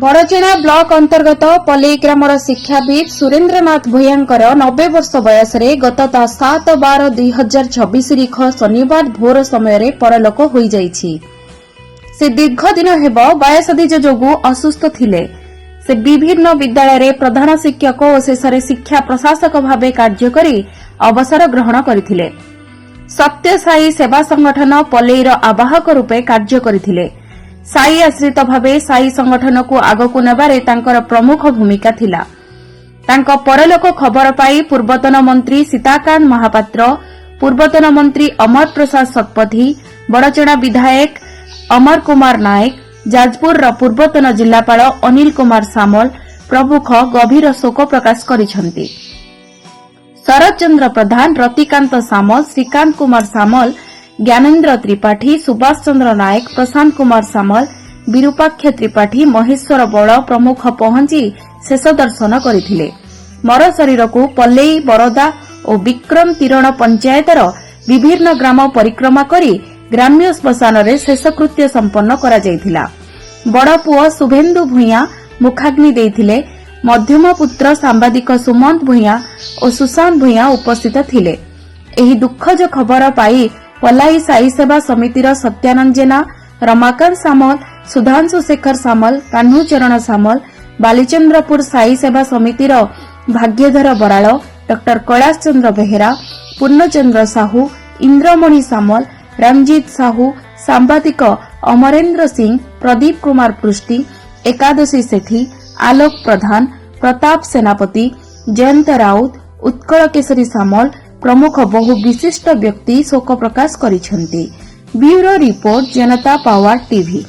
बड़चेना block अंतर्गत पल्ली grammar शिक्षाविद सुरेन्द्रनाथ भूयांकर 90 वर्ष बयस गत 7/12/2024 शनिवार भोर समय परलोक हो जाइछि। से दीर्घ दिन हेब बयसदीज जोगु असुस्थ थिले। से विभिन्न विद्यालय प्रधान शिक्षक और शेष शिक्षा प्रशासक भाव कार्य करी अवसर ग्रहण करथिले। सत्य साई सेवा संगठन पल्लीर आवाहक रूपे कार्य करथिले। साई आश्रित भावे साई संगठन को आगकु नेबारे तांकर प्रमुख भूमिका थिला। तांको परलोक खबर पाई पूर्वतन मंत्री सीताकांत महापात्र, पूर्वतन मंत्री अमर प्रसाद शतपथी, बड़चेना विधायक अमर कुमार नायक, जाजपुर पूर्वतन जिलापाल अनिल कुमार सामल प्रमुख गभीर शोक प्रकाश करिसेंति। शरद चंद्र प्रधान, रतिकांत सामल, श्रीकांत कुमार सामल, ज्ञानेन्द्र त्रिपाठी, सुभाष चंद्र नायक, प्रशांत कुमार सामल, विरूपाक्ष त्रिपाठी, महेश्वर बड़ प्रमुख पहुंची शेष दर्शन करथिले। मर शरीर को पल्लेई, बरदा और विक्रम तीरण पंचायतर विभिन्न ग्राम परिक्रमा करी ग्राम्य श्मशान रे शेषकृत्य संपन्न करा जायथिला। बड़ पुओ शुभेन्दु भूया मुखाग्नि देइथिले। मध्यम पुत्र सांबादिक सुमंत भूया और सुशांत भूया उपस्थित थिले। एही दुखद खबर पाई पलाई साई सेवा समितिर सत्यानंद जेना, रमाकांत सामल, सुधांशु शेखर सामल, कान्हूचरण सामल, बालीचंद्रपुर साई सेवा समितिर भाग्यधर बराळ, डॉक्टर कैलाश चंद्र बेहेरा, पूर्णचंद्र साहू, इंद्रमणि सामल, रामजीत साहू, सांबादिक अमरेन्द्र सिंह, प्रदीप कुमार पृष्टि, एकादशी सेठी, आलोक प्रधान, प्रताप सेनापति, जयंत राउत, उत्कल केशरी सामल प्रमुख बहु विशिष्ट व्यक्ति शोक प्रकाश करिसेंति। ब्यूरो रिपोर्ट जनता पावर टीवी।